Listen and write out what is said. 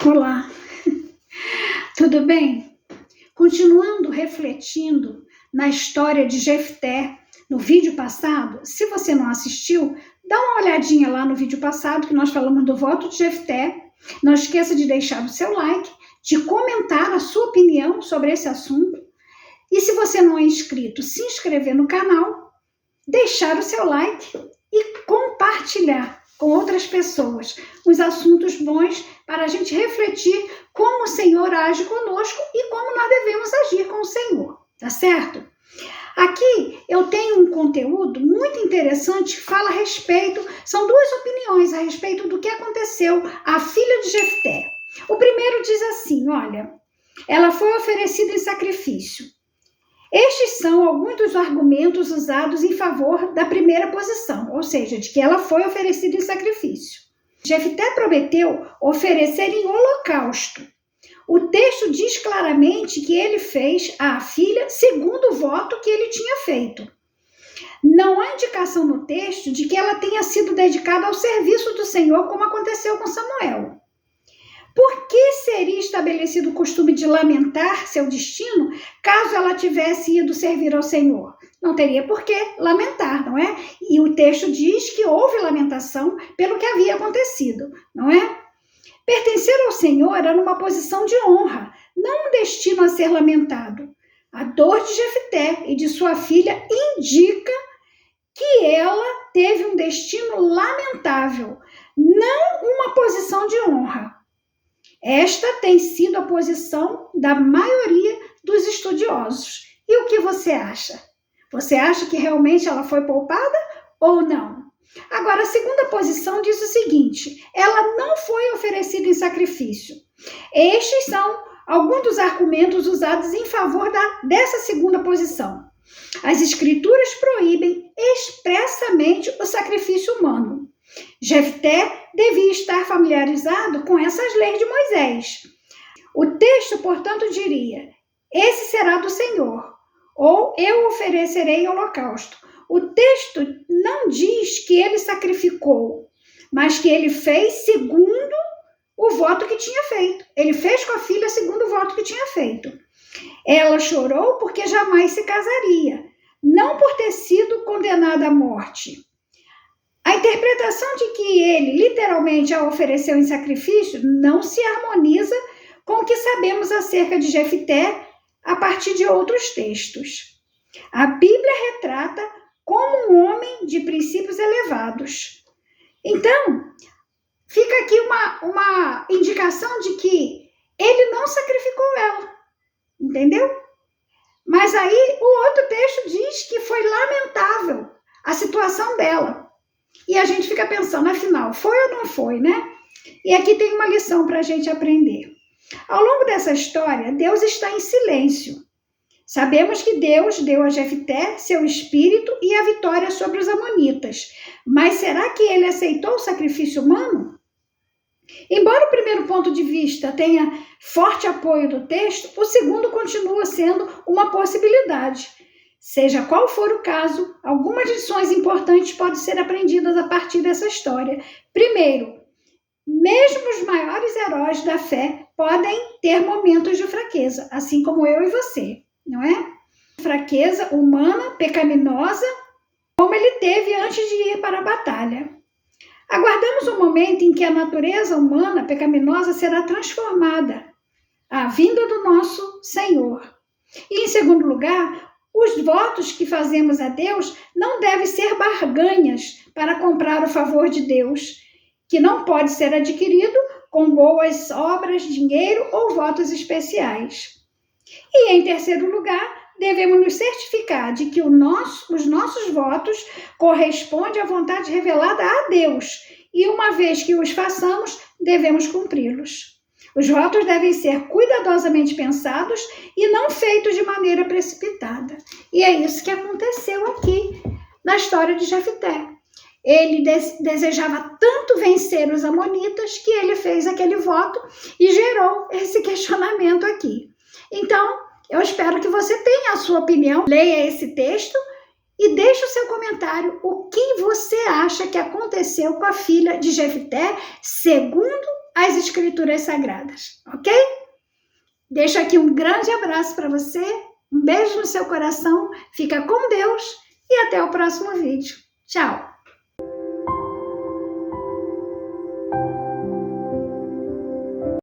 Olá, tudo bem? Continuando refletindo na história de Jefté, no vídeo passado, se você não assistiu, dá uma olhadinha lá no vídeo passado que nós falamos do voto de Jefté. Não esqueça de deixar o seu like, de comentar a sua opinião sobre esse assunto. E se você não é inscrito, se inscrever no canal, deixar o seu like e compartilhar com outras pessoas os assuntos bons para a gente refletir como o Senhor age conosco e como nós devemos agir com o Senhor, tá certo? Aqui eu tenho um conteúdo muito interessante que fala a respeito, são duas opiniões a respeito do que aconteceu à filha de Jefté. O primeiro diz assim, olha, ela foi oferecida em sacrifício. Estes são alguns dos argumentos usados em favor da primeira posição, ou seja, de que ela foi oferecida em sacrifício. Jefté prometeu oferecer em holocausto. O texto diz claramente que ele fez à filha segundo o voto que ele tinha feito. Não há indicação no texto de que ela tenha sido dedicada ao serviço do Senhor, como aconteceu com Samuel. Por que seria estabelecido o costume de lamentar seu destino caso ela tivesse ido servir ao Senhor? Não teria por que lamentar, não é? E o texto diz que houve lamentação pelo que havia acontecido, não é? Pertencer ao Senhor era uma posição de honra, não um destino a ser lamentado. A dor de Jefté e de sua filha indica que ela teve um destino lamentável, não uma posição de honra. Esta tem sido a posição da maioria dos estudiosos. E o que você acha? Você acha que realmente ela foi poupada ou não? Agora, a segunda posição diz o seguinte, ela não foi oferecida em sacrifício. Estes são alguns dos argumentos usados em favor dessa segunda posição. As escrituras proíbem expressamente o sacrifício humano. Jefté devia estar familiarizado com essas leis de Moisés. O texto, portanto, diria, esse será do Senhor, ou eu oferecerei holocausto. O texto não diz que ele sacrificou, mas que ele fez segundo o voto que tinha feito. Ele fez com a filha segundo o voto que tinha feito. Ela chorou porque jamais se casaria, não por ter sido condenada à morte. A interpretação de que ele literalmente a ofereceu em sacrifício não se harmoniza com o que sabemos acerca de Jefté a partir de outros textos. A Bíblia retrata como um homem de princípios elevados. Então, fica aqui uma indicação de que ele não sacrificou ela, entendeu? Mas aí o outro texto diz que foi lamentável a situação dela. E a gente fica pensando, afinal, foi ou não foi, né? E aqui tem uma lição para a gente aprender. Ao longo dessa história, Deus está em silêncio. Sabemos que Deus deu a Jefté seu espírito e a vitória sobre os amonitas. Mas será que ele aceitou o sacrifício humano? Embora o primeiro ponto de vista tenha forte apoio do texto, o segundo continua sendo uma possibilidade. Seja qual for o caso, algumas lições importantes podem ser aprendidas a partir dessa história. Primeiro, mesmo os maiores heróis da fé podem ter momentos de fraqueza, assim como eu e você, não é? Fraqueza humana, pecaminosa, como ele teve antes de ir para a batalha. Aguardamos o momento em que a natureza humana pecaminosa será transformada, a vinda do nosso Senhor. E, em segundo lugar, os votos que fazemos a Deus não devem ser barganhas para comprar o favor de Deus, que não pode ser adquirido com boas obras, dinheiro ou votos especiais. E, em terceiro lugar, devemos nos certificar de que os nossos votos correspondem à vontade revelada a Deus, e uma vez que os façamos, devemos cumpri-los. Os votos devem ser cuidadosamente pensados e não feitos de maneira precipitada. E é isso que aconteceu aqui na história de Jefté. Ele desejava tanto vencer os amonitas que ele fez aquele voto e gerou esse questionamento aqui. Então, eu espero que você tenha a sua opinião, leia esse texto e deixe o seu comentário. O que você acha que aconteceu com a filha de Jefté segundo as Escrituras Sagradas, ok? Deixo aqui um grande abraço para você, um beijo no seu coração, fica com Deus e até o próximo vídeo. Tchau!